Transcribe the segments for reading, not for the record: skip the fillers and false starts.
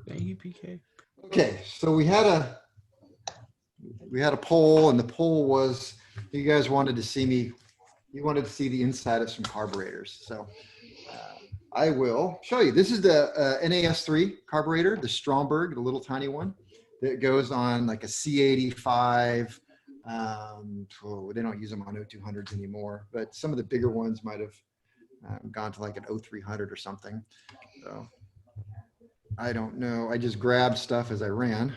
Thank you, PK. Okay, so we had a poll, and the poll was, you guys wanted to see me, you wanted to see the inside of some carburetors. So I will show you. This is the NAS3 carburetor, the Stromberg, the little tiny one that goes on like a C85. They don't use them on O200s anymore, but some of the bigger ones might have gone to like an O300 or something. So I don't know. I just grabbed stuff as I ran.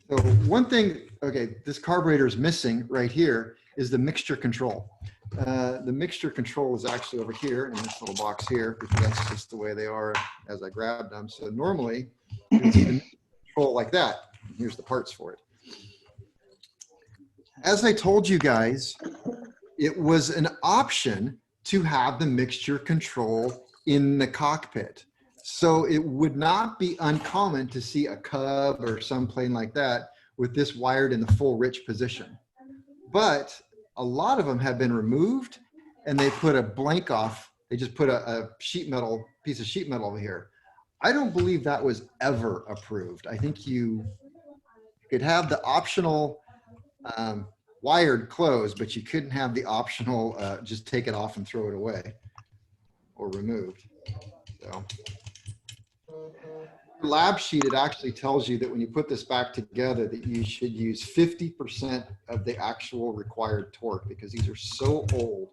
So one thing, okay, this carburetor is missing right here is the mixture control. The mixture control is actually over here in this little box here, because that's just the way they are as I grabbed them. So normally you see the control like that. Here's the parts for it. As I told you guys, it was an option to have the mixture control in the cockpit. So it would not be uncommon to see a Cub or some plane like that with this wired in the full rich position. But a lot of them have been removed, and they put a blank off. They just put a piece of sheet metal over here. I don't believe that was ever approved. I think you could have the optional wired closed, but you couldn't have the optional just take it off and throw it away or removed. So lab sheet, it actually tells you that when you put this back together that you should use 50% of the actual required torque, because these are so old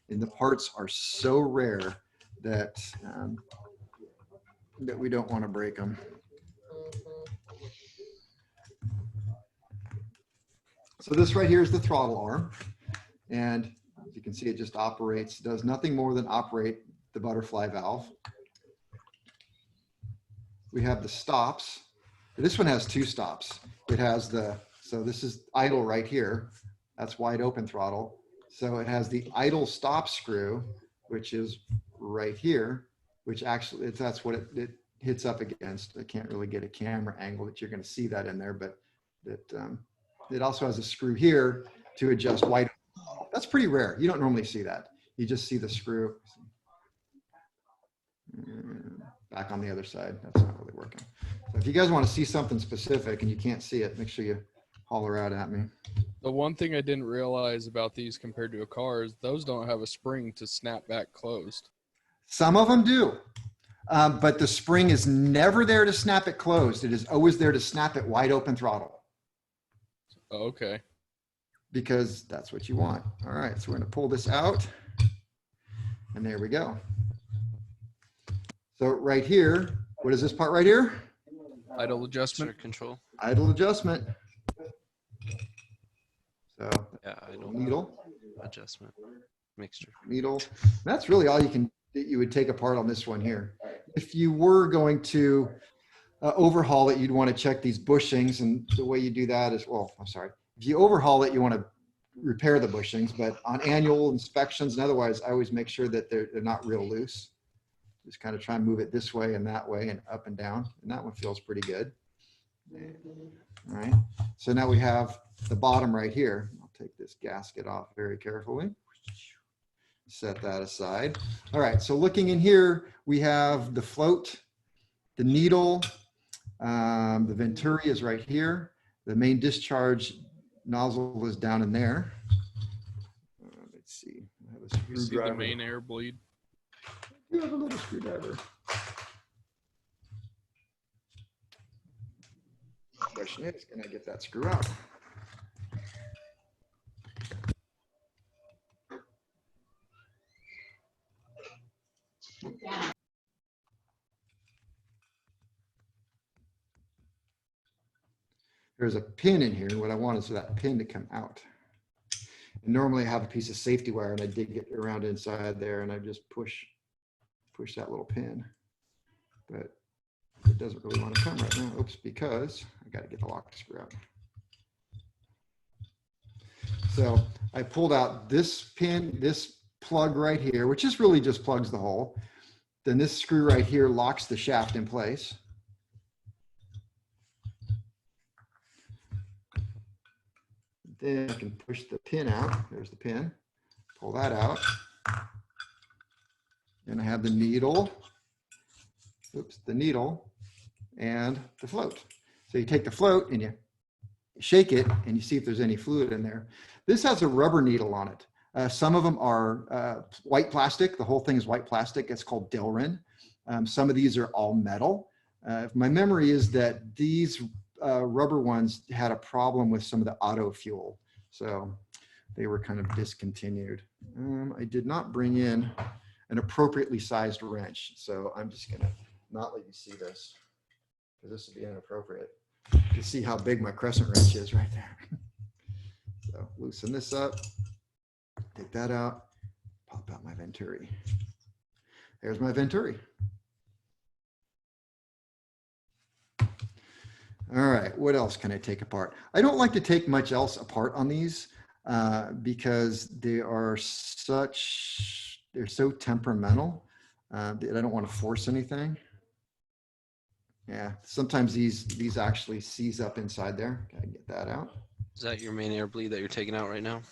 and the parts are so rare that that we don't want to break them. So this right here is the throttle arm, and as you can see, it just operates, does nothing more than operate the butterfly valve. We have the stops. This one has two stops. It has so this is idle right here. That's wide open throttle. So it has the idle stop screw, which is right here, which actually, that's what it hits up against. I can't really get a camera angle that you're going to see that in there, but it also has a screw here to adjust wide open throttle. That's pretty rare. You don't normally see that. You just see the screw. Back on the other side, that's not really working. So if you guys want to see something specific and you can't see it, make sure you holler out at me. The one thing I didn't realize about these compared to a car is those don't have a spring to snap back closed. Some of them do, but the spring is never there to snap it closed. It is always there to snap it wide open throttle. Oh, okay. Because that's what you want. All right, so we're going to pull this out, and there we go. So right here, what is this part right here? Idle adjustment control. Idle adjustment. So yeah, idle needle adjustment mixture needle. That's really all you would take apart on this one here. If you were going to overhaul it, you'd want to check these bushings, and the way you do that is, well, I'm sorry. If you overhaul it, you want to repair the bushings, but on annual inspections and otherwise, I always make sure that they're not real loose. Just kind of try and move it this way and that way and up and down. And that one feels pretty good. All right. So now we have the bottom right here. I'll take this gasket off very carefully. Set that aside. All right. So looking in here, we have the float, the needle, the venturi is right here. The main discharge nozzle is down in there. Let's see. I have a You see the main air bleed. You have a little screwdriver. Question is, can I get that screw out? There's a pin in here. What I want is for that pin to come out. And normally I have a piece of safety wire and I dig it around inside there and I just push that little pin, but it doesn't really want to come right now. Oops, because I got to get the lock to screw out. So I pulled out this pin, this plug right here, which just really just plugs the hole. Then this screw right here locks the shaft in place. Then I can push the pin out. There's the pin. Pull that out. Then I have the needle oops, the needle and the float. So you take the float and you shake it and you see if there's any fluid in there. This has a rubber needle on it. Some of them are white plastic. The whole thing is white plastic. It's called Delrin. Some of these are all metal. My memory is that these rubber ones had a problem with some of the auto fuel. So they were kind of discontinued. I did not bring in an appropriately sized wrench. So I'm just gonna not let you see this because this would be inappropriate. You can see how big my crescent wrench is right there. So loosen this up, take that out, pop out my Venturi. There's my Venturi. All right, what else can I take apart? I don't like to take much else apart on these because they're so temperamental that I don't want to force anything. Yeah, sometimes these actually seize up inside there. Gotta get that out. Is that your main air bleed that you're taking out right now?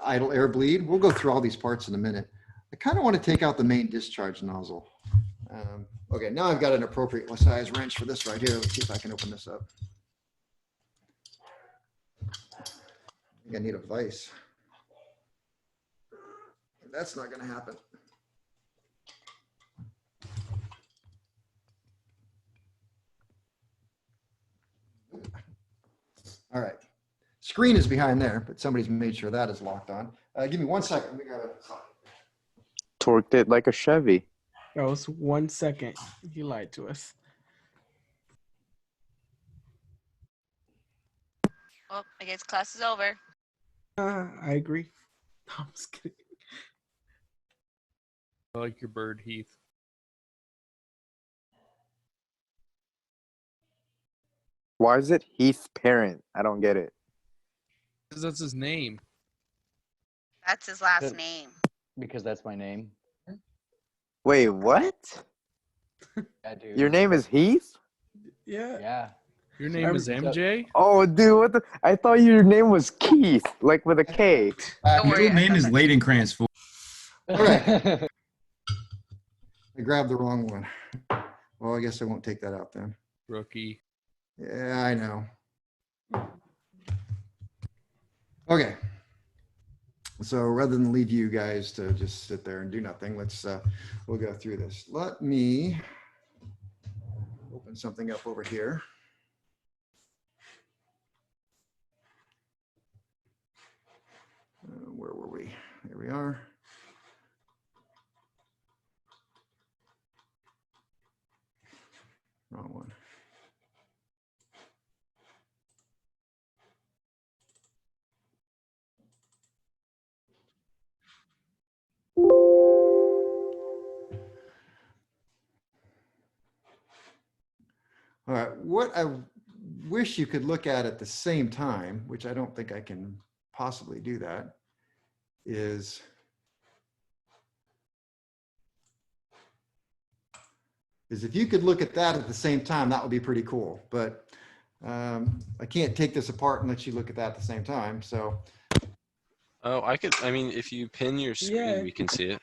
Idle air bleed. We'll go through all these parts in a minute. I kind of want to take out the main discharge nozzle. Okay, now I've got an appropriate size wrench for this right here. Let's see if I can open this up. I think I need a vise. That's not going to happen. All right. Screen is behind there, but somebody's made sure that is locked on. Give me 1 second. Let me grab it. Torqued it like a Chevy. That was 1 second. He lied to us. Well, I guess class is over. I agree. I'm just kidding. I like your bird, Heath. Why is it Heath Parent? I don't get it. Because that's his name. That's his last Good. name. Because that's my name. Wait, what? Yeah, dude. Your name is Heath? Yeah. Yeah. Your name is So- MJ? Oh, dude, what the? I thought your name was Keith, like with a K. Don't Your worry, real I name got is that. Ladenkrantz, fool. All right. I grabbed the wrong one. Well, I guess I won't take that out then. Rookie. Yeah, I know. Okay. So rather than leave you guys to just sit there and do nothing, we'll go through this. Let me open something up over here. Where were we? There we are. Wrong one. All right, what I wish you could look at the same time, which I don't think I can possibly do that, is if you could look at that at the same time, that would be pretty cool. But I can't take this apart and let you look at that at the same time. So Oh, I mean, if you pin your screen, Yeah. we can see it.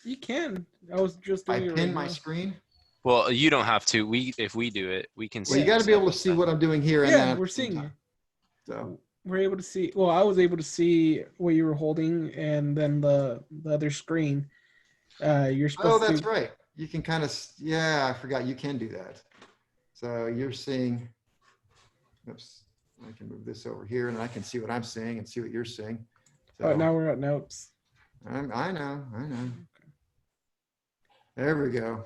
You can. I was just I doing it pin right my now. screen. Well, you don't have to. If we do it, we can see. Well, you got to be able to see what I'm doing here. And then Yeah, at we're the same seeing it. time. So We're able to see. Well, I was able to see what you were holding, and then the other screen. You're supposed oh, that's to. right. You can kind of, yeah, I forgot you can do that. So you're seeing, oops, I can move this over here and I can see what I'm seeing and see what you're seeing. So Oh, now we're at notes. I know. There we go.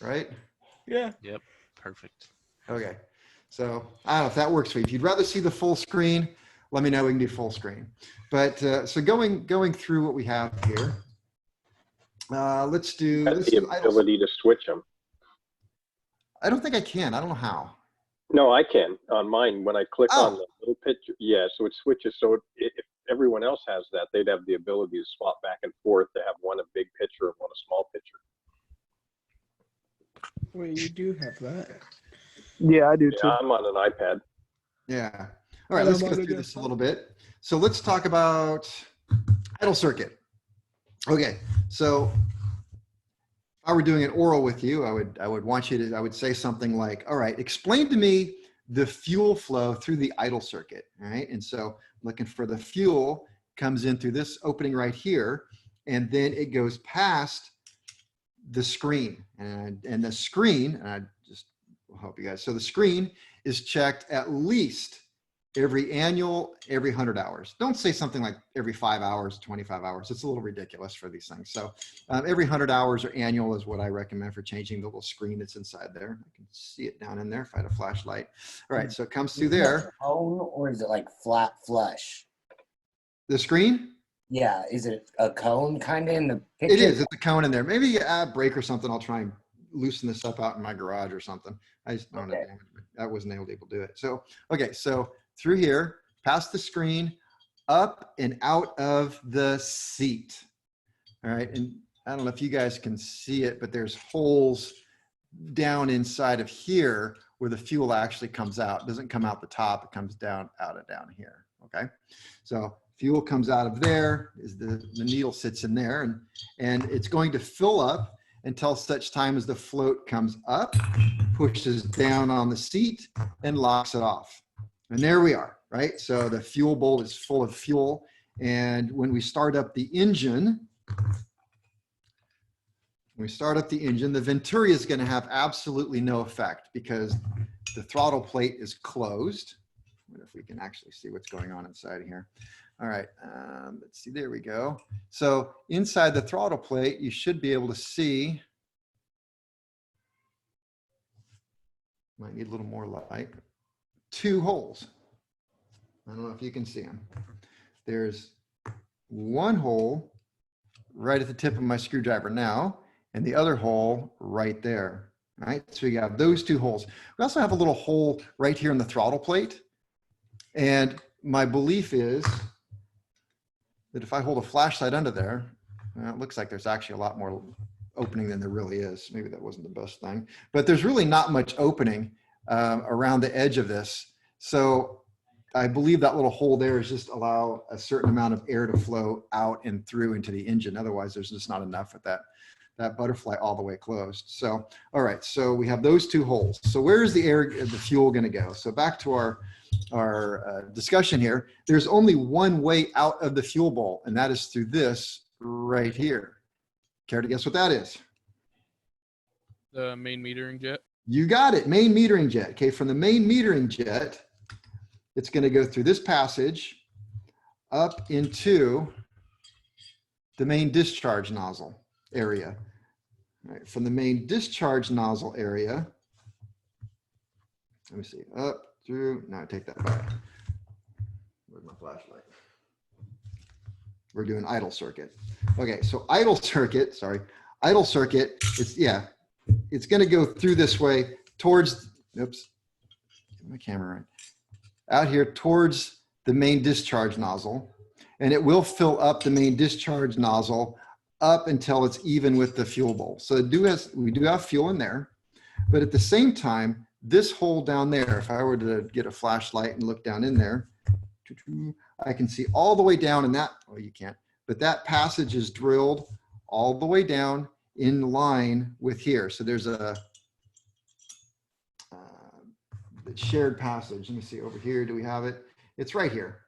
Right? Yeah. Perfect. Okay. So I don't know if that works for you. If you'd rather see the full screen, let me know. We can do full screen. But so going through what we have here, let's do. Has the ability to switch them. I don't think I can. I don't know how. No, I can on mine. When I click Oh. on the little picture, yeah, so it switches. So if everyone else has that, they'd have the ability to swap back and forth to have one a big picture and one a small picture. Wait, you do have that. Yeah, I do too. Yeah, I'm on an iPad. Yeah. All right, let's go through this a little bit. So let's talk about idle circuit. Okay, so I were doing an oral with you, I would want you to, I would say something like, all right, explain to me the fuel flow through the idle circuit, all right? And so looking for the fuel comes in through this opening right here, and then it goes past the screen. And the screen, and I just will help you guys. So the screen is checked at least every 100 hours. Don't say something like every 5 hours, 25 hours. It's a little ridiculous for these things. So every 100 hours or annual is what I recommend for changing the little screen that's inside there. I can see it down in there if I had a flashlight. All right, so it comes through there. Cone, or is it like flat flush? The screen? Yeah, is it a cone kind of in the picture? It is, it's a cone in there. Maybe you add a brake or something. I'll try and loosen this up out in my garage or something. I just don't know. I wasn't able to do it. So, okay, so through here, past the screen, up and out of the seat. All right, and I don't know if you guys can see it, but there's holes down inside of here where the fuel actually comes out. It doesn't come out the top, it comes down out of down here, okay? So fuel comes out of there, is the needle sits in there, and it's going to fill up until such time as the float comes up, pushes down on the seat, and locks it off. And there we are, right? So the fuel bowl is full of fuel. And when we start up the engine, the Venturi is going to have absolutely no effect because the throttle plate is closed. I wonder if we can actually see what's going on inside here. All right, let's see, there we go. So inside the throttle plate, you should be able to see, might need a little more light, 2 holes. I don't know if you can see them. There's 1 hole right at the tip of my screwdriver now, and the other hole right there. All right, so you have those 2 holes. We also have a little hole right here in the throttle plate. And my belief is that if I hold a flashlight under there, it looks like there's actually a lot more opening than there really is. Maybe that wasn't the best thing, but there's really not much opening around the edge of this. So I believe that little hole there is just allow a certain amount of air to flow out and through into the engine. Otherwise, there's just not enough with that butterfly all the way closed. So, all right, so we have those 2 holes. So where is the fuel going to go? So back to our discussion here, there's only one way out of the fuel bowl, and that is through this right here. Care to guess what that is? The main metering jet. You got it, main metering jet. Okay, from the main metering jet, it's going to go through this passage up into the main discharge nozzle area. All right, from the main discharge nozzle area, let me see, up through, now I take that back. Where's my flashlight? We're doing idle circuit. Okay, so idle circuit, it's going to go through this way towards, oops, get my camera right, out here towards the main discharge nozzle, and it will fill up the main discharge nozzle up until it's even with the fuel bowl. So we do have fuel in there, but at the same time, this hole down there, if I were to get a flashlight and look down in there, I can see all the way down in that, oh, you can't, but that passage is drilled all the way down in line with here. So there's a shared passage. Let me see over here. Do we have it? It's right here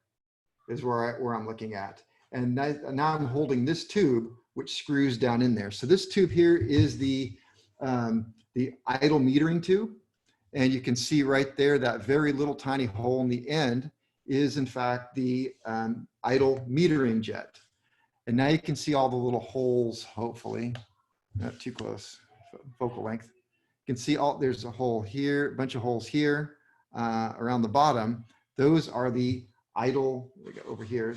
is where I'm looking at. And now I'm holding this tube, which screws down in there. So this tube here is the idle metering tube. And you can see right there, that very little tiny hole in the end is in fact the idle metering jet. And now you can see all the little holes, hopefully, not too close, focal length. You can see there's a hole here, a bunch of holes here around the bottom. Those are the idle, we got over here,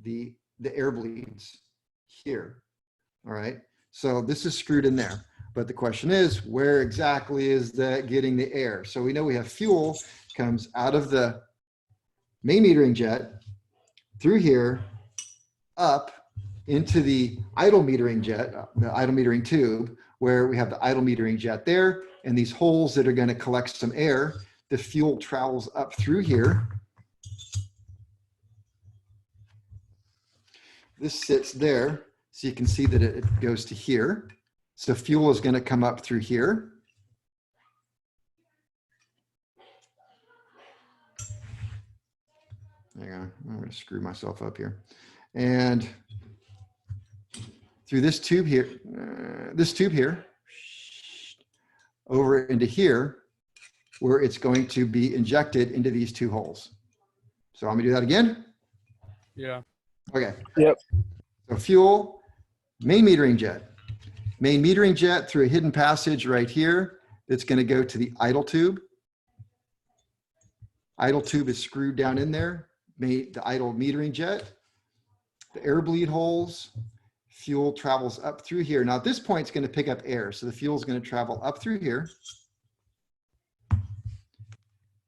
the air bleeds here, all right? So this is screwed in there. But the question is, where exactly is that getting the air? So we know we have fuel comes out of the main metering jet through here, up into the idle metering jet, the idle metering tube, where we have the idle metering jet there, and these holes that are going to collect some air. The fuel travels up through here. This sits there, so you can see that it goes to here. So fuel is going to come up through here. Hang on, I'm going to screw myself up here. And through this tube here, over into here, where it's going to be injected into these two holes. So I'm going to do that again. Yeah. Okay. Yep. So fuel, main metering jet. Main metering jet through a hidden passage right here. It's going to go to the idle tube. Idle tube is screwed down in there. The idle metering jet. The air bleed holes. Fuel travels up through here. Now at this point, it's going to pick up air. So the fuel is going to travel up through here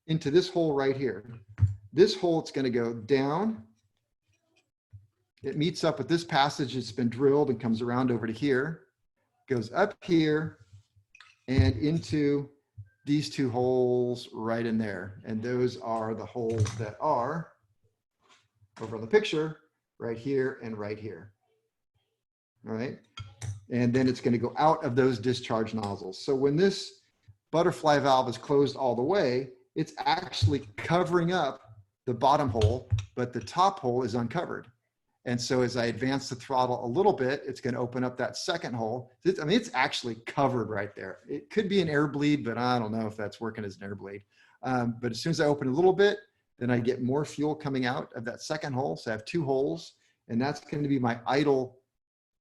into this hole right here. This hole, it's going to go down. It meets up with this passage that's been drilled and comes around over to here, goes up here and into these two holes right in there. And those are the holes that are over on the picture right here and right here. All right. And then it's going to go out of those discharge nozzles. So when this butterfly valve is closed all the way, it's actually covering up the bottom hole, but the top hole is uncovered. And so as I advance the throttle a little bit, it's going to open up that second hole. I mean, it's actually covered right there. It could be an air bleed, but I don't know if that's working as an air bleed. But as soon as I open a little bit, then I get more fuel coming out of that second hole. So I have two holes, and that's going to be my idle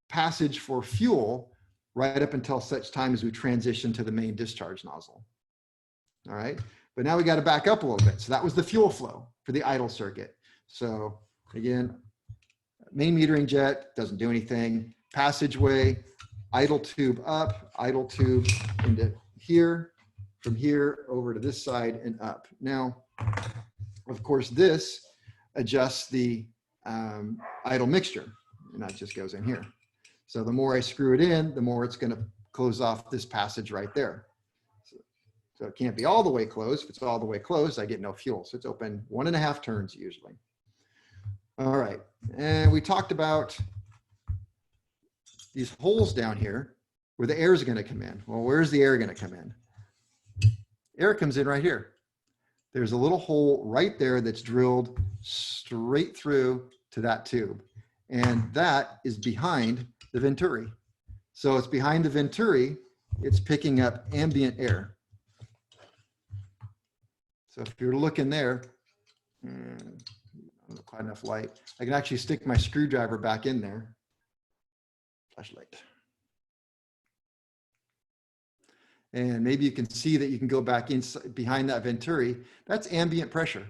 passage for fuel right up until such time as we transition to the main discharge nozzle. All right. But now we got to back up a little bit. So that was the fuel flow for the idle circuit. So again, main metering jet doesn't do anything. Passageway, idle tube up, idle tube into here, from here over to this side and up. Now, of course, this adjusts the idle mixture, and that just goes in here. So the more I screw it in, the more it's going to close off this passage right there. So it can't be all the way closed. If it's all the way closed, I get no fuel. So it's open 1.5 turns usually. All right. And we talked about these holes down here where the air is going to come in. Well, where's the air going to come in? Air comes in right here. There's a little hole right there that's drilled straight through to that tube. And that is behind the venturi. So it's behind the venturi. It's picking up ambient air. So if you're looking there, not quite enough light, I can actually stick my screwdriver back in there. Flashlight. And maybe you can see that you can go back inside behind that venturi. That's ambient pressure.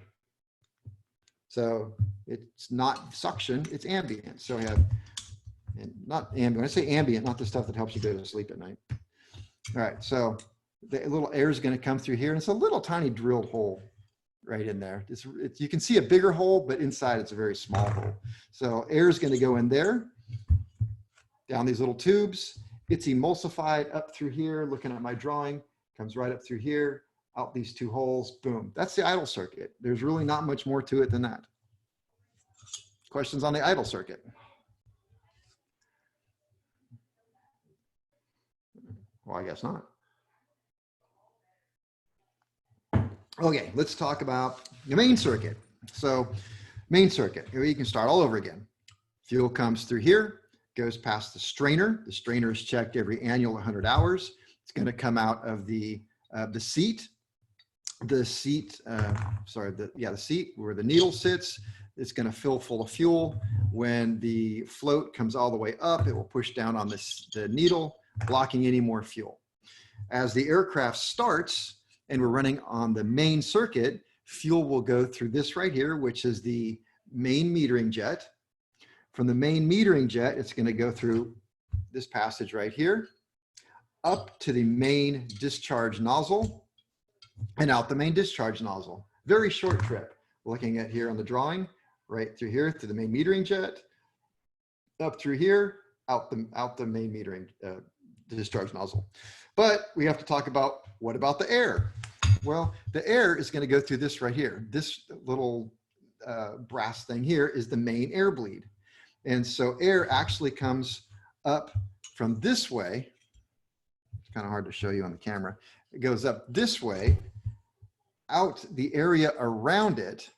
So it's not suction, it's ambient. So I have, and not ambient, when I say ambient, not the stuff that helps you go to sleep at night. All right, so the little air is going to come through here, and it's a little tiny drilled hole right in there. You can see a bigger hole, but inside it's a very small hole. So air is going to go in there, down these little tubes. It's emulsified up through here, looking at my drawing, comes right up through here, out these two holes, boom. That's the idle circuit. There's really not much more to it than that. Questions on the idle circuit? Well, I guess not. Okay, let's talk about the main circuit. So main circuit, here you can start all over again. Fuel comes through here, goes past the strainer. The strainer is checked every annual 100 hours. It's going to come out of the seat. The seat where the needle sits. It's going to fill full of fuel. When the float comes all the way up, it will push down on the needle, blocking any more fuel. As the aircraft starts and we're running on the main circuit, fuel will go through this right here, which is the main metering jet. From the main metering jet, it's going to go through this passage right here, up to the main discharge nozzle, and out the main discharge nozzle. Very short trip. Looking at here on the drawing, right through here to the main metering jet, up through here, out the main metering discharge nozzle. But we have to talk about, what about the air? Well, the air is going to go through this right here. This little brass thing here is the main air bleed. And so air actually comes up from this way kind of hard to show you on the camera. It goes up this way, out the area around it,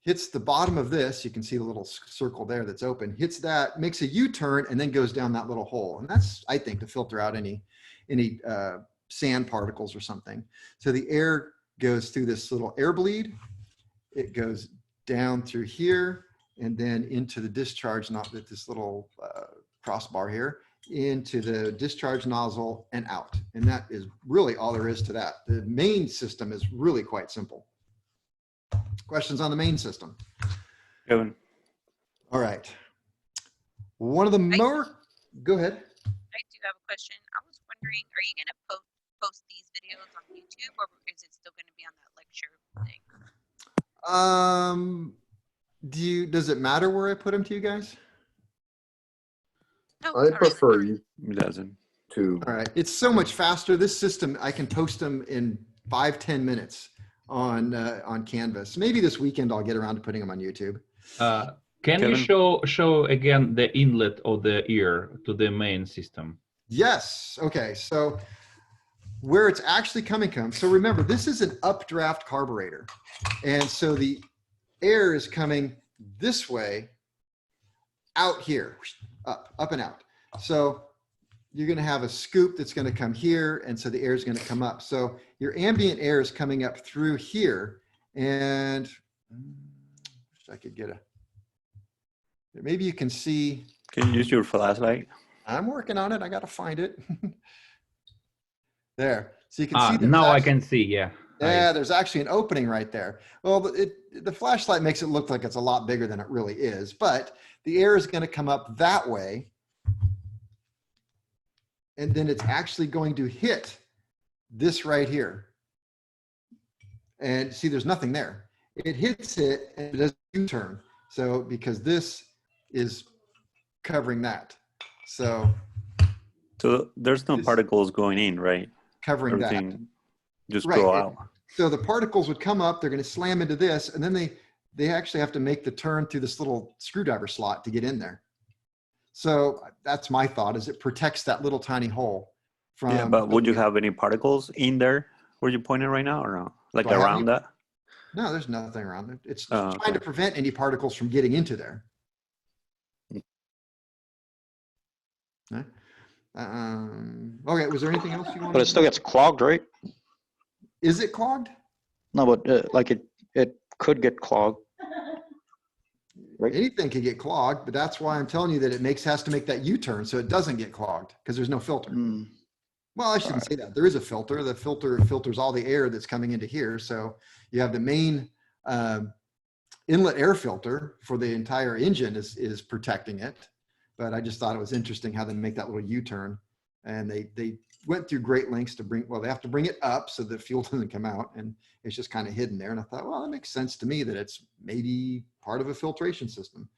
hits the bottom of this. You can see the little circle there that's open, hits that, makes a U-turn, and then goes down that little hole. And that's, I think, to filter out any sand particles or something. So the air goes through this little air bleed. It goes down through here and then into the discharge, not that this little crossbar here, into the discharge nozzle and out. And that is really all there is to that. The main system is really quite simple. Questions on the main system? Kevin. All right. One of the more, go ahead. I do have a question. I was wondering, are you going to post these videos on YouTube, or is it still going to be on that lecture thing? Does it matter where I put them to you guys? No, I sorry. prefer you It doesn't. to. All right. It's so much faster. This system, I can post them in 5-10 minutes on Canvas. Maybe this weekend I'll get around to putting them on YouTube. Can you Kevin? show again the inlet of the ear to the main system? Yes. Okay. So where it's actually coming from. So remember, this is an updraft carburetor. And so the air is coming this way out here, up and out. So you're going to have a scoop that's going to come here. And so the air is going to come up. So your ambient air is coming up through here. And wish I could get maybe you can see. Can you use your flashlight? I'm working on it. I got to find it. There. So you can see. Now I can see, yeah. Yeah, there's actually an opening right there. Well, the flashlight makes it look like it's a lot bigger than it really is, but the air is going to come up that way. And then it's actually going to hit this right here. And see, there's nothing there. It hits it and it does a U-turn. So because this is covering that. So there's no particles going in, right? Covering Everything that. just Right. go out. So the particles would come up, they're going to slam into this, and then they actually have to make the turn through this little screwdriver slot to get in there. So that's my thought, is it protects that little tiny hole from. Yeah, but would you have any particles in there where you're pointing right now, or no? Like Do I have around any? that? No, there's nothing around it. It's Oh, trying to prevent any particles from getting into there. Okay. Okay, was there anything else you wanted? But it still gets clogged, right? Is it clogged? No, but like it could get clogged. Right. Anything can get clogged, but that's why I'm telling you that it has to make that U-turn so it doesn't get clogged because there's no filter. Well, I shouldn't say that. There is a filter. The filter filters all the air that's coming into here. So you have the main inlet air filter for the entire engine is protecting it. But I just thought it was interesting how they make that little U-turn. And they went through great lengths to they have to bring it up so the fuel doesn't come out, and it's just kind of hidden there. And I thought, well, that makes sense to me that it's maybe part of a filtration system.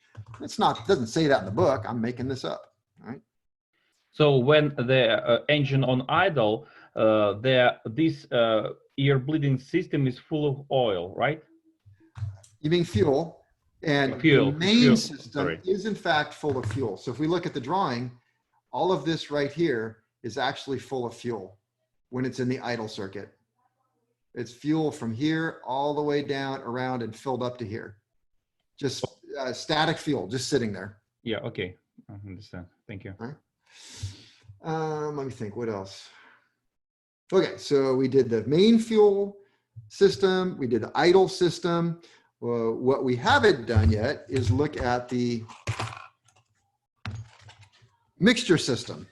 It doesn't say that in the book. I'm making this up. All right. So when the engine on idle, this ear bleeding system is full of oil, right? You mean fuel? And Fuel, the main fuel, system sorry. is in fact full of fuel. So if we look at the drawing, all of this right here is actually full of fuel when it's in the idle circuit. It's fuel from here all the way down around and filled up to here. Just static fuel, just sitting there. Yeah, okay. I understand. Thank you. Right. Let me think, what else? Okay, so we did the main fuel system, we did the idle system. What we haven't done yet is look at the mixture system.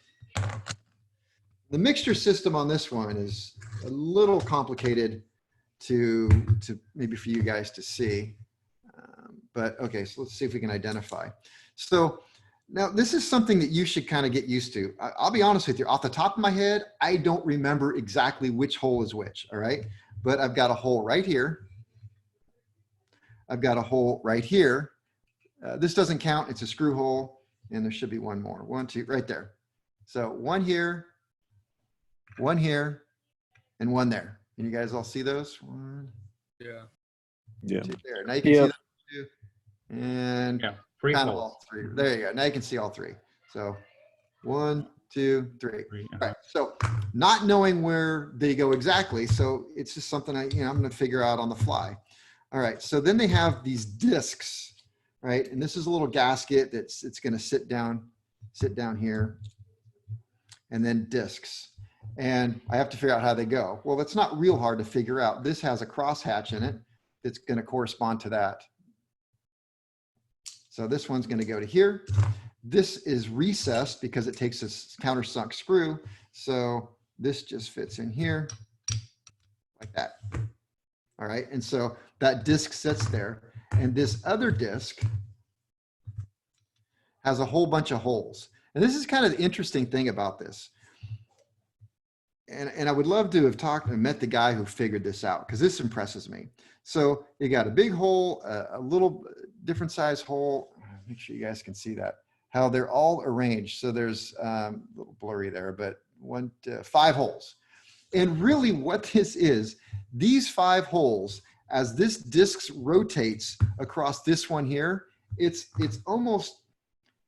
The mixture system on this one is a little complicated to maybe for you guys to see. But okay, so let's see if we can identify. So now this is something that you should kind of get used to. I'll be honest with you, off the top of my head, I don't remember exactly which hole is which, all right? But I've got a hole right here. I've got a hole right here. This doesn't count, it's a screw hole, and there should be one more. 1, 2, right there. So one here, and one there. Can you guys all see those? 1, Yeah. 2 there. Now you can see those 2. And Yeah, 3 kind of holes. all 3. There you go. Now you can see all 3. So 1, 2, 3. Three, Right. So not knowing where they go exactly. So it's just something I'm going to figure out on the fly. All right. So then they have these discs, right? And this is a little gasket it's going to sit down here, and then discs. And I have to figure out how they go. Well, it's not real hard to figure out. This has a crosshatch in it that's going to correspond to that. So this one's going to go to here. This is recessed because it takes a countersunk screw. So this just fits in here like that. All right. And so that disc sits there. And this other disc has a whole bunch of holes. And this is kind of the interesting thing about this. And I would love to have talked and met the guy who figured this out, because this impresses me. So you got a big hole, a little different size hole. Make sure you guys can see that, how they're all arranged. So there's a little blurry there, but 5 holes. And really what this is, these 5 holes, as this disc rotates across this one here, it's almost,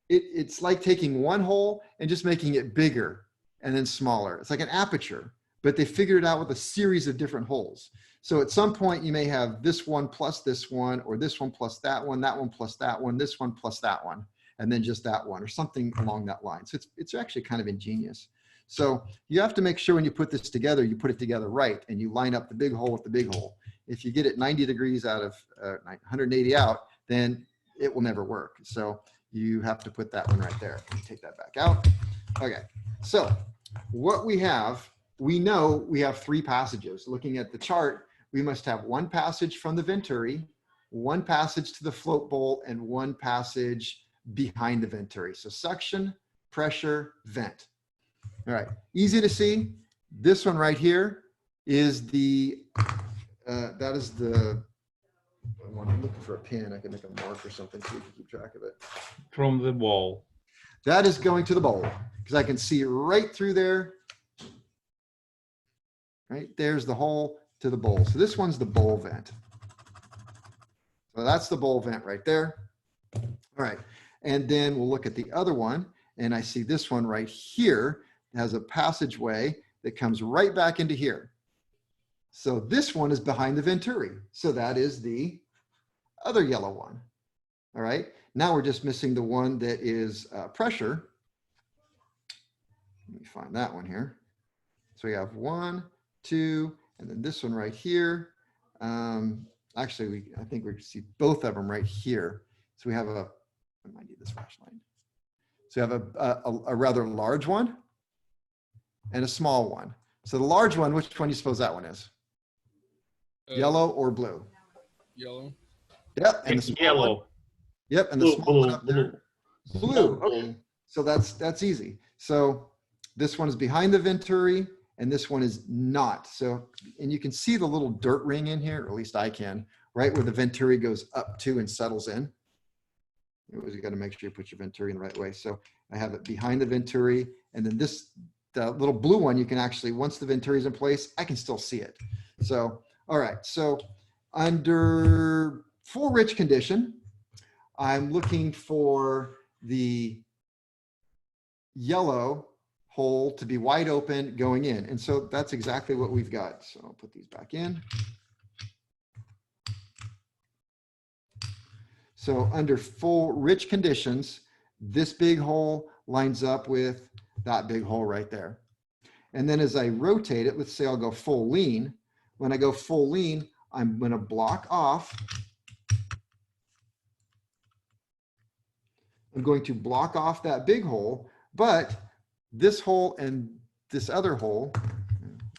it's like taking one hole and just making it bigger and then smaller. It's like an aperture, but they figured it out with a series of different holes. So at some point you may have this one plus this one, or this one plus that one plus that one, this one plus that one, and then just that one, or something along that line. So it's actually kind of ingenious. So you have to make sure when you put this together, you put it together right, and you line up the big hole with the big hole. If you get it 90 degrees out of 180 out, then it will never work. So you have to put that one right there. Take that back out. Okay, so what we have, we know we have 3 passages. Looking at the chart, we must have 1 passage from the venturi, 1 passage to the float bowl, and 1 passage behind the venturi. So suction, pressure, vent. All right, easy to see. This one right here is the, that is the, I'm looking for a pin. I can make a mark or something so you can keep track of it. From the wall. That is going to the bowl, because I can see right through there. Right, there's the hole to the bowl. So this one's the bowl vent. So that's the bowl vent right there. All right, and then we'll look at the other one, and I see this one right here has a passageway that comes right back into here. So this one is behind the venturi. So that is the other yellow one. All right, now we're just missing the one that is pressure. Let me find that one here. So we have 1, 2, and then this one right here. Actually, I think we can see both of them right here. So we have I might need this flashlight. So we have a rather large one and a small one. So the large one, which one do you suppose that one is? Yellow or blue? Yellow. Yep. And the small Yellow. one, yep. And the small one up there. Blue. Okay. So that's easy. So this one is behind the venturi, and this one is not. So, and you can see the little dirt ring in here, or at least I can, right where the venturi goes up to and settles in. You got to make sure you put your venturi in the right way. So I have it behind the venturi, and then this, the little blue one, you can actually, once the venturi is in place, I can still see it. So, all right. So under full rich condition, I'm looking for the yellow hole to be wide open going in. And so that's exactly what we've got. So I'll put these back in. So under full rich conditions, this big hole lines up with that big hole right there. And then as I rotate it, let's say I'll go full lean. When I go full lean, I'm going to block off. I'm going to block off that big hole, but this hole and this other hole,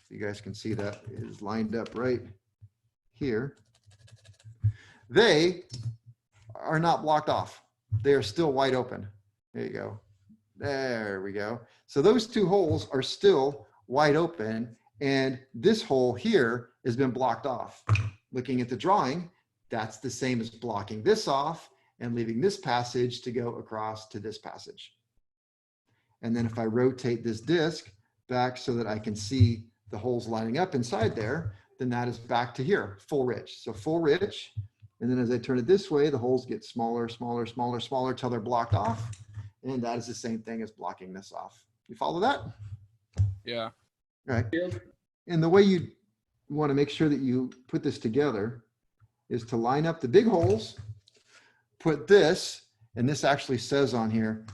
you guys can see that is lined up right here. They are not blocked off. They are still wide open. There you go. There we go. So those 2 holes are still wide open, and this hole here has been blocked off. Looking at the drawing, that's the same as blocking this off and leaving this passage to go across to this passage. And then if I rotate this disc back so that I can see the holes lining up inside there, then that is back to here, full rich. So full rich. And then as I turn it this way, the holes get smaller, smaller, smaller, smaller till they're blocked off. And that is the same thing as blocking this off. You follow that? Yeah. Right. And the way you want to make sure that you put this together is to line up the big holes, put this, and this actually says on here,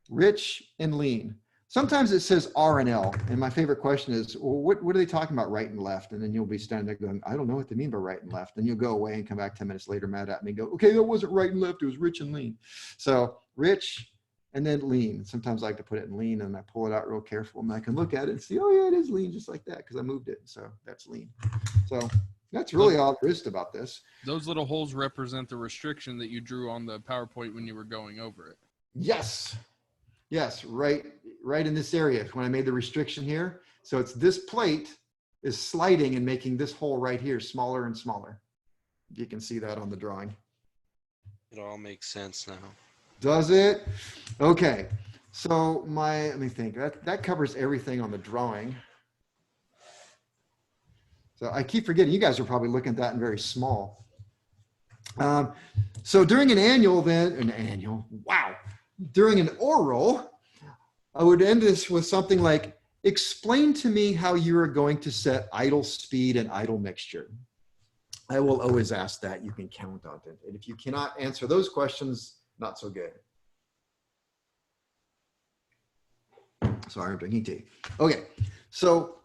rich and lean. Sometimes it says R and L. And my favorite question is, well, what are they talking about right and left? And then you'll be standing there going, I don't know what they mean by right and left. And you'll go away and come back 10 minutes later mad at me and go, okay, that wasn't right and left. It was rich and lean. So rich and then lean. Sometimes I like to put it in lean and I pull it out real careful and I can look at it and see, oh yeah, it is lean just like that because I moved it. So that's lean. So that's really all there is about this. Those little holes represent the restriction that you drew on the PowerPoint when you were going over it. Yes. Yes, right in this area when I made the restriction here. So it's this plate is sliding and making this hole right here smaller and smaller. You can see that on the drawing. It all makes sense now. Does it? Okay. So let me think. That covers everything on the drawing. So I keep forgetting, you guys are probably looking at that in very small. So during an oral, I would end this with something like, explain to me how you are going to set idle speed and idle mixture. I will always ask that. You can count on it. And if you cannot answer those questions, not so good. Sorry, I'm drinking tea. Okay, so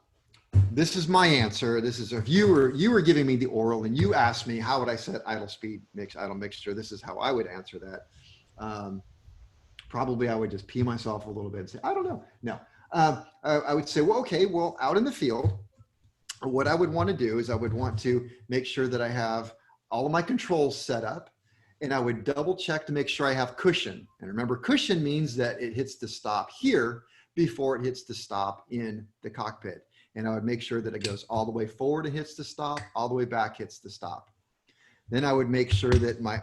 this is my answer. This is if you were giving me the oral and you asked me how would I set idle speed, idle mixture. This is how I would answer that. Probably I would just pee myself a little bit and say, I don't know. No, I would say, well, okay, well, out in the field, what I would want to do is I would want to make sure that I have all of my controls set up, and I would double check to make sure I have cushion. And remember, cushion means that it hits the stop here before it hits the stop in the cockpit. And I would make sure that it goes all the way forward and hits the stop, all the way back hits the stop. Then I would make sure that my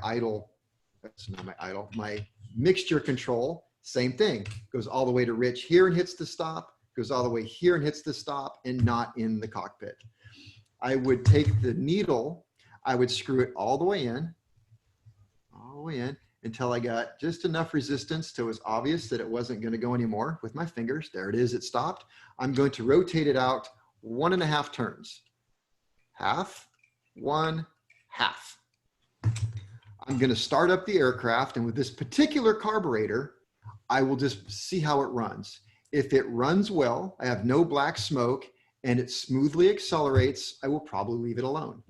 my mixture control, same thing, goes all the way to rich here and hits the stop, goes all the way here and hits the stop, and not in the cockpit. I would take the needle, I would screw it all the way in until I got just enough resistance till it was obvious that it wasn't going to go anymore with my fingers. There it is, it stopped. I'm going to rotate it out 1.5 turns. Half, 1, half. I'm going to start up the aircraft, and with this particular carburetor, I will just see how it runs. If it runs well, I have no black smoke, and it smoothly accelerates, I will probably leave it alone.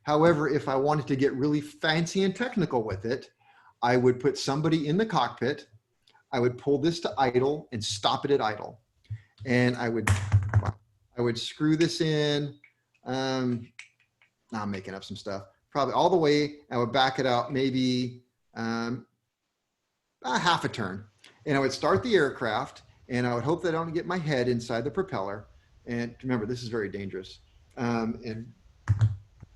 However, if I wanted to get really fancy and technical with it, I would put somebody in the cockpit, I would pull this to idle and stop it at idle. And I would screw this in, now I'm making up some stuff, probably all the way. I would back it out maybe half a turn. And I would start the aircraft, and I would hope that I don't get my head inside the propeller. And remember, this is very dangerous. And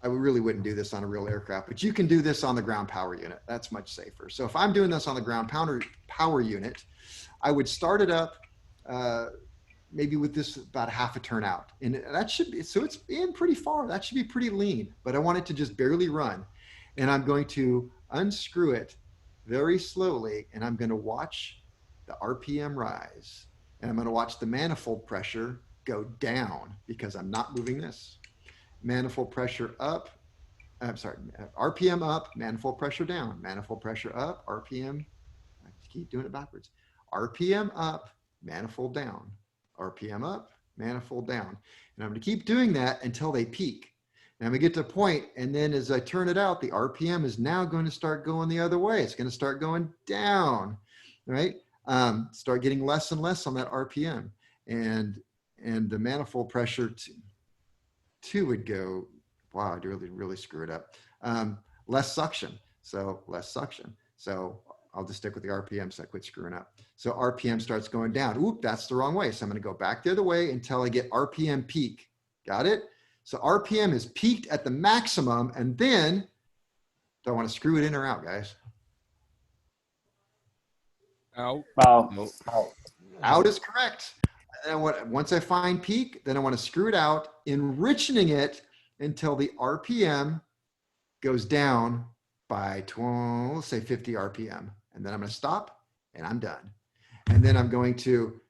I really wouldn't do this on a real aircraft, but you can do this on the ground power unit. That's much safer. So if I'm doing this on the ground power unit, I would start it up maybe with this about half a turn out. And that should be, so it's in pretty far. That should be pretty lean, but I want it to just barely run. And I'm going to unscrew it very slowly, and I'm going to watch the RPM rise. And I'm going to watch the manifold pressure go down because I'm not moving this. Manifold pressure up, RPM up, manifold pressure down, manifold pressure up, RPM, I keep doing it backwards. RPM up, manifold down, RPM up, manifold down. And I'm going to keep doing that until they peak. And I'm going to get to a point, and then as I turn it out, the RPM is now going to start going the other way. It's going to start going down, right? Start getting less and less on that RPM. And the manifold pressure two would go, wow, I'd really screw it up. Less suction, so less suction. So I'll just stick with the RPM so I quit screwing up. So RPM starts going down. Oop, that's the wrong way. So I'm gonna go back the other way until I get RPM peak. Got it? So RPM is peaked at the maximum, and then, do I wanna screw it in or out, guys? Out. Out is correct. And once I find peak, then I want to screw it out, enriching it until the RPM goes down by, let's say 50 RPM. And then I'm going to stop, and I'm done. And then I'm going to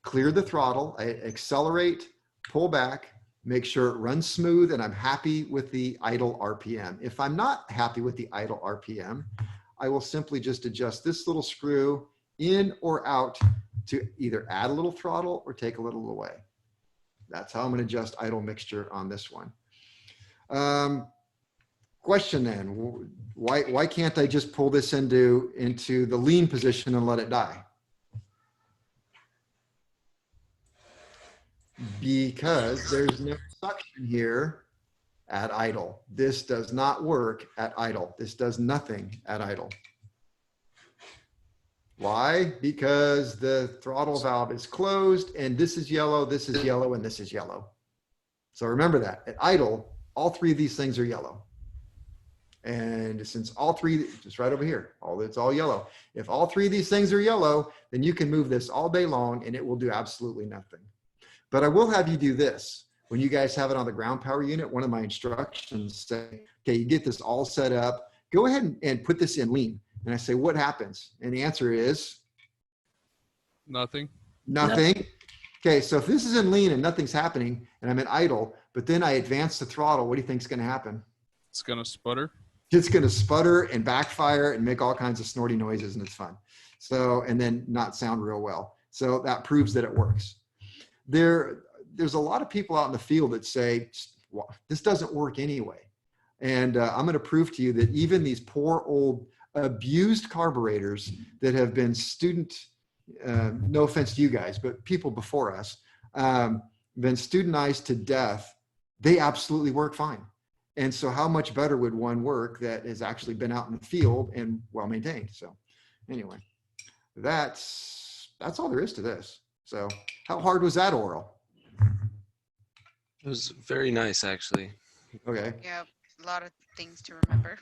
clear the throttle, I accelerate, pull back, make sure it runs smooth, and I'm happy with the idle RPM. If I'm not happy with the idle RPM, I will simply just adjust this little screw in or out to either add a little throttle or take a little away. That's how I'm going to adjust idle mixture on this one. Question then, why can't I just pull this into the lean position and let it die? Because there's no suction here at idle. This does not work at idle. This does nothing at idle. Why? Because the throttle valve is closed and this is yellow, and this is yellow. So remember that at idle, all three of these things are yellow. And since all three, just right over here, it's all yellow. If all three of these things are yellow, then you can move this all day long and it will do absolutely nothing. But I will have you do this. When you guys have it on the ground power unit, one of my instructions say, okay, you get this all set up, go ahead and put this in lean. And I say, what happens? And the answer is? Nothing. Nothing. Okay, so if this is in lean and nothing's happening and I'm in idle, but then I advance the throttle, what do you think is going to happen? It's going to sputter. It's going to sputter and backfire and make all kinds of snorty noises, and it's fun. So, and then not sound real well. So that proves that it works. There's a lot of people out in the field that say, well, this doesn't work anyway. And I'm going to prove to you that even these poor old abused carburetors that have been no offense to you guys, but people before us, been studentized to death, they absolutely work fine. And so how much better would one work that has actually been out in the field and well maintained? So anyway, that's all there is to this. So how hard was that oral? It was very nice, actually. Okay. Yeah, a lot of things to remember.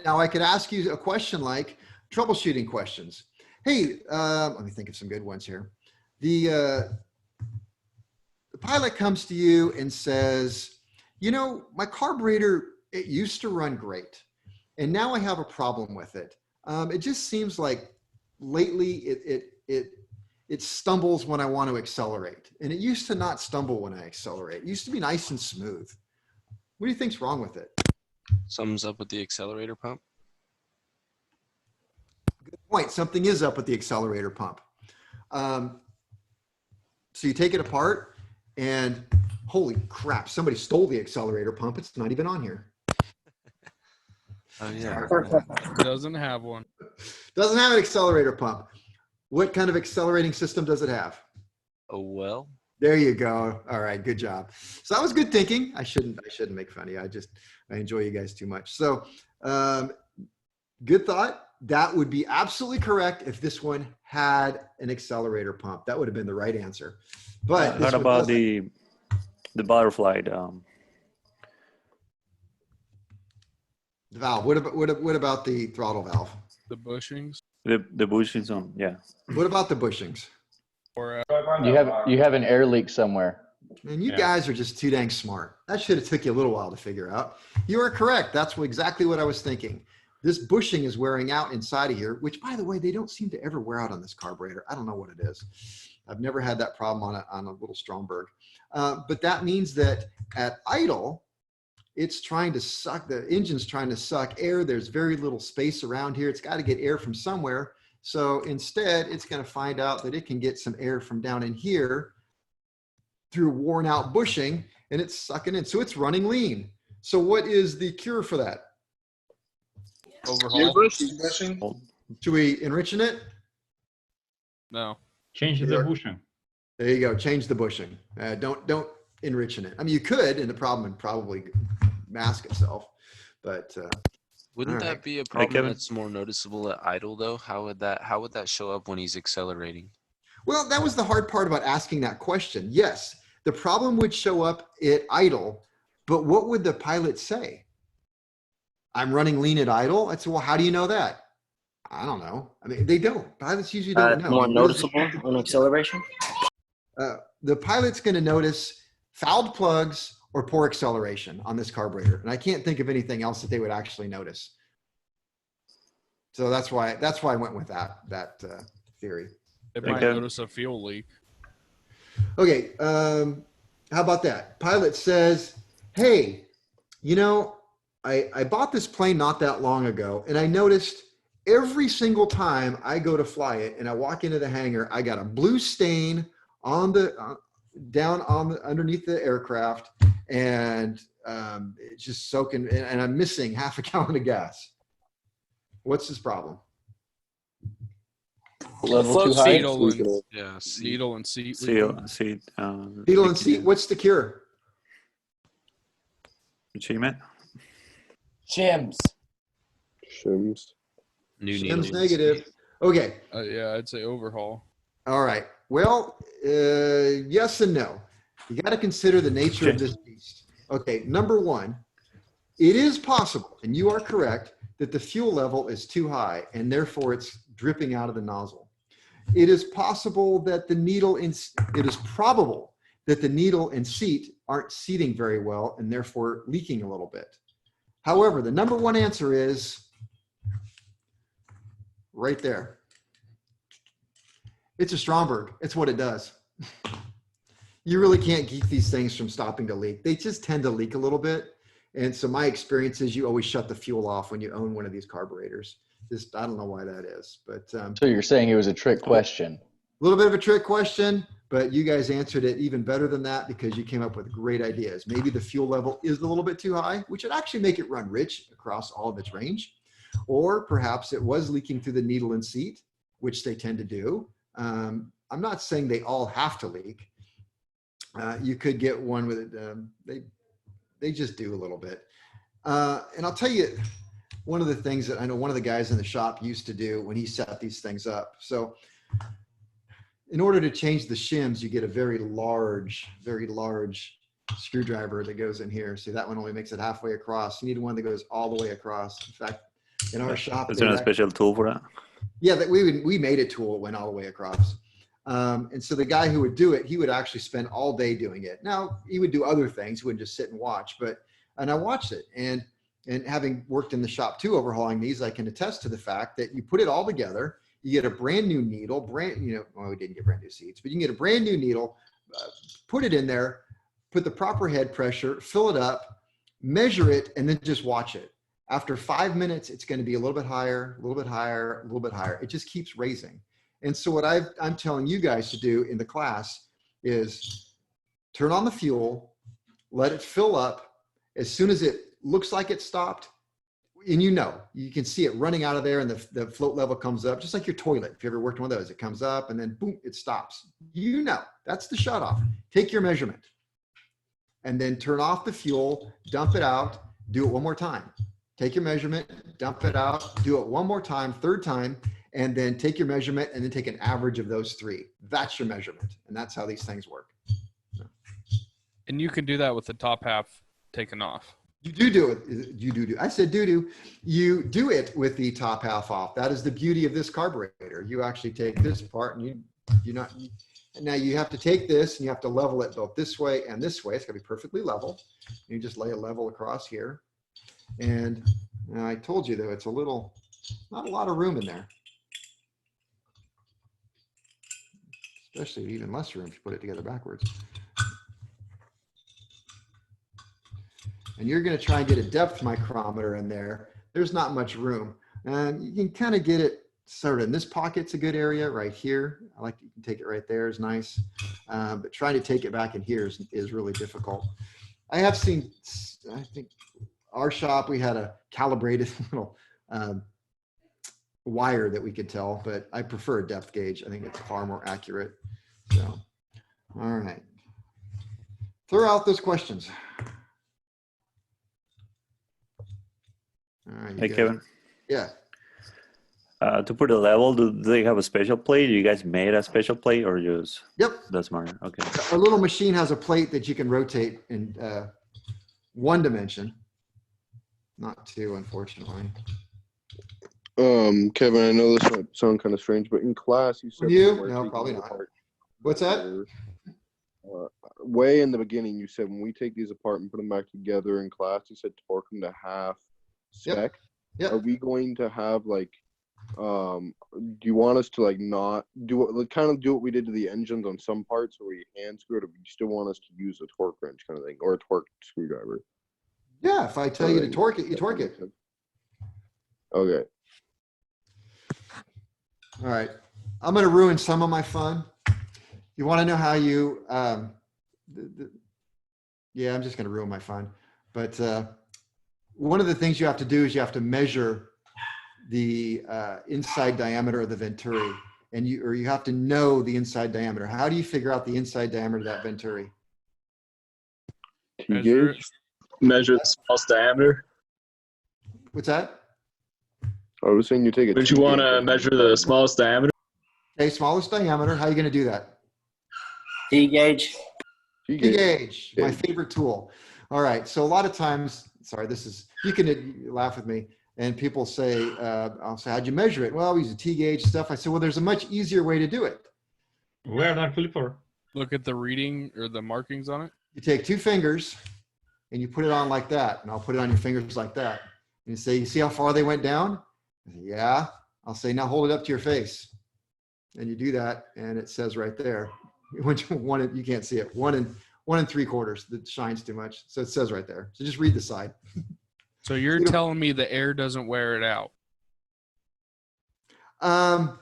Now I could ask you a question like troubleshooting questions. Hey, let me think of some good ones here. The pilot comes to you and says, you know, my carburetor, it used to run great, and now I have a problem with it. It just seems like lately it stumbles when I want to accelerate, and it used to not stumble when I accelerate. It used to be nice and smooth. What do you think's wrong with it? Sums up with the accelerator pump. Good point. Something is up with the accelerator pump. So you take it apart and holy crap, somebody stole the accelerator pump. It's not even on here. Oh yeah. Doesn't have one. Doesn't have an accelerator pump. What kind of accelerating system does it have? Oh well. There you go. All right, good job. So that was good thinking. I shouldn't make fun of you. I enjoy you guys too much. So good thought. That would be absolutely correct if this one had an accelerator pump. That would have been the right answer. But what about the butterfly? The valve. What about the throttle valve? The bushings. The bushings on, yeah. What about the bushings? Or You have an air leak somewhere. And you guys are just too dang smart. That should have took you a little while to figure out. You are correct. That's exactly what I was thinking. This bushing is wearing out inside of here, which by the way, they don't seem to ever wear out on this carburetor. I don't know what it is. I've never had that problem on a little Stromberg. But that means that at idle, it's trying to suck, the engine's trying to suck air. There's very little space around here. It's got to get air from somewhere. So instead, it's going to find out that it can get some air from down in here through worn out bushing, and it's sucking in. So it's running lean. So what is the cure for that? overhaul. Should we enrich in it? No. Change the bushing. There you go. Change the bushing. Don't enrich in it. I mean, you could, and the problem would probably mask itself. But wouldn't all that right. be a problem that's more noticeable at idle though? How would that show up when he's accelerating? Well, that was the hard part about asking that question. Yes, the problem would show up at idle, but what would the pilot say? I'm running lean at idle. I said, well, how do you know that? I don't know. I mean, they don't. Pilots usually don't know. More noticeable on acceleration? The pilot's going to notice fouled plugs or poor acceleration on this carburetor. And I can't think of anything else that they would actually notice. So that's why I went with that theory. It might notice a fuel leak. Okay, how about that? Pilot says, hey, you know, I bought this plane not that long ago, and I noticed every single time I go to fly it and I walk into the hangar, I got a blue stain on the down on the underneath the aircraft, and it's just soaking, and I'm missing half a gallon of gas. What's this problem? Level too high. Needle and, Yeah. needle and seat. Seal, leaking. seat, Needle and seat. What's the cure? achievement. Shims. Shims. New Shims needles. negative. Okay. Yeah, I'd say overhaul. All right. Well, yes and no. You got to consider the nature of this beast. Okay. Number one, it is possible, and you are correct, that the fuel level is too high, and therefore it's dripping out of the nozzle. It is possible that the needle it is probable that the needle and seat aren't seating very well, and therefore leaking a little bit. However, the number one answer is right there. It's a Stromberg. It's what it does. You really can't keep these things from stopping to leak. They just tend to leak a little bit. And so my experience is you always shut the fuel off when you own one of these carburetors. Just, I don't know why that is, but So you're saying it was a trick question? a little bit of a trick question, but you guys answered it even better than that because you came up with great ideas. Maybe the fuel level is a little bit too high, which would actually make it run rich across all of its range. Or perhaps it was leaking through the needle and seat, which they tend to do. I'm not saying they all have to leak. You could get one with it. They just do a little bit. And I'll tell you, one of the things that I know one of the guys in the shop used to do when he set these things up. So in order to change the shims, you get a very large screwdriver that goes in here. See, that one only makes it halfway across. You need one that goes all the way across. In fact, in our shop, Is there a special tool for that? yeah, that we made a tool that went all the way across. And so the guy who would do it, he would actually spend all day doing it. Now he would do other things. He wouldn't just sit and watch, and I watched it, and having worked in the shop too, overhauling these, I can attest to the fact that you put it all together, you get a brand new needle, well, we didn't get brand new seats, but you can get a brand new needle, put it in there, put the proper head pressure, fill it up, measure it, and then just watch it. After 5 minutes, it's going to be a little bit higher, a little bit higher, a little bit higher. It just keeps raising. And so what I'm telling you guys to do in the class is turn on the fuel, let it fill up. As soon as it looks like it stopped, and you can see it running out of there and the float level comes up, just like your toilet. If you ever worked one of those, it comes up and then boom, it stops. That's the shut off. Take your measurement and then turn off the fuel, dump it out, do it one more time. Take your measurement, dump it out, do it one more time, third time, and then take your measurement and then take an average of those three. That's your measurement. And that's how these things work. And you can do that with the top half taken off. You do it. You do. I said do. You do it with the top half off. That is the beauty of this carburetor. You actually take this part and now you have to take this and you have to level it both this way and this way. It's going to be perfectly level. You just lay a level across here. And I told you though, it's not a lot of room in there. Especially even less room if you put it together backwards. And you're going to try and get a depth micrometer in there. There's not much room. And you can kind of get it sort of in this pocket's a good area right here. You can take it right there is nice. But trying to take it back in here is really difficult. I have seen, I think our shop, we had a calibrated little wire that we could tell, but I prefer a depth gauge. I think it's far more accurate. So, all right. Throw out those questions. All right, Hey, Kevin. Yeah. To put a level, do they have a special plate? You guys made a special plate or just? Yep. That's mine. Okay. Our little machine has a plate that you can rotate in one dimension. Not two, unfortunately. Kevin, I know this might sound kind of strange, but in class you said no, probably not. What's that? Way in the beginning, you said when we take these apart and put them back together in class, you said torque them to half spec. Yep. Are we going to have like do you want us to like not do it, like, kind of do what we did to the engines on some parts where we hand screw it, or do you still want us to use a torque wrench kind of thing, or a torque screwdriver? Yeah, if I tell you to torque it, you torque it. Okay. All right. I'm going to ruin some of my fun. You want to know how you, yeah, I'm just going to ruin my fun. But one of the things you have to do is you have to measure the inside diameter of the venturi, and you have to know the inside diameter. How do you figure out the inside diameter of that venturi? Measure it. Measure the smallest diameter. What's that? I was saying you take it. Would you want to measure the smallest diameter? Okay, smallest diameter. How are you going to do that? T-gauge. T-gauge, my favorite tool. All right, so a lot of times, sorry, you can laugh with me, and people say, I'll say, how'd you measure it? Well, we use a T-gauge stuff. I said, well, there's a much easier way to do it. Where not flipper? Look at the reading or the markings on it. You take 2 fingers and you put it on like that, and I'll put it on your fingers like that. And you say, you see how far they went down? I say, yeah. I'll say, now hold it up to your face. And you do that, and it says right there, you can't see it, 1 3/4. That shines too much. So it says right there. So just read the side. So you're telling me the air doesn't wear it out? In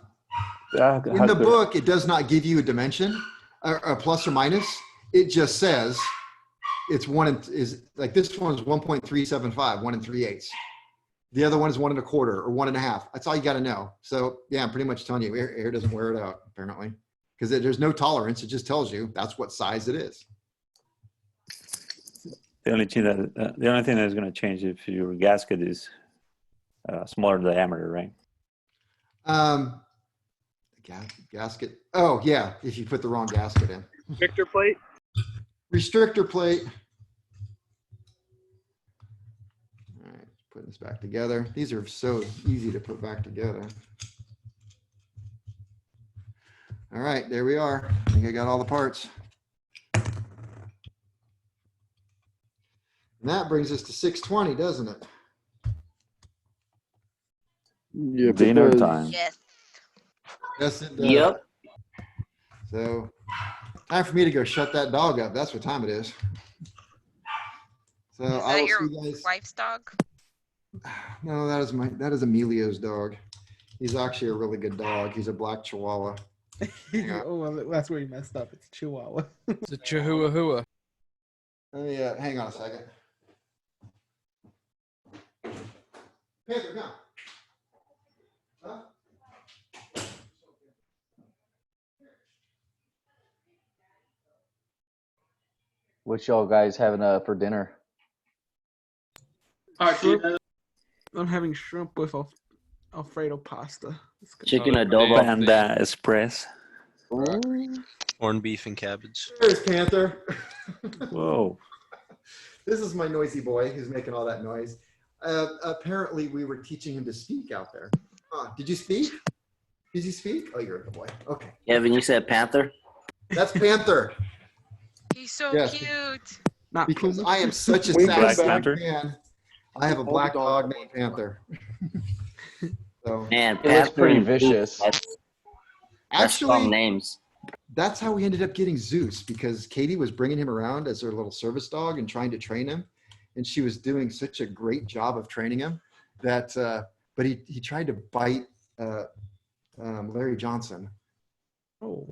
the book, it does not give you a dimension, a plus or minus. It just says it's like this one is 1.375, 1 3/8. The other one is 1 1/4 or 1 1/2. That's all you got to know. So yeah, I'm pretty much telling you, air doesn't wear it out apparently, because there's no tolerance. It just tells you that's what size it is. The only thing that is going to change if your gasket is smaller diameter, right? Gasket. Oh yeah, if you put the wrong gasket in. Restrictor plate. Restrictor plate. All right, putting this back together. These are so easy to put back together. All right, there we are. I think I got all the parts. And that brings us to 6:20, doesn't it? Yeah, dinner time. Yes. Yes, it does. Yep. So, time for me to go shut that dog up. That's what time it is. So Is I that will your see you guys. wife's dog? No, that is Emilio's dog. He's actually a really good dog. He's a black Chihuahua. Oh, well, that's where you messed up. It's Chihuahua. It's a Chihuahua. Oh yeah, hang on a second. Panther, come. Huh? What y'all guys having for dinner? Shrimp. I'm having shrimp with Alfredo pasta. Chicken adobo. Panda Express. Corned beef and cabbage. There's Panther. Whoa. This is my noisy boy who's making all that noise. Apparently, we were teaching him to speak out there. Did you speak? Did you speak? Oh, you're a good boy. Okay. Evan, you said Panther? That's Panther. He's so Yes. cute. Not Because Puma. I am such a Black sassy Panther? man. I have a black dog named Panther. So Man, It looks pretty and vicious. That's strong actually, names. that's how we ended up getting Zeus, because Katie was bringing him around as her little service dog and trying to train him. And she was doing such a great job of training him that, but he tried to bite Larry Johnson. Oh.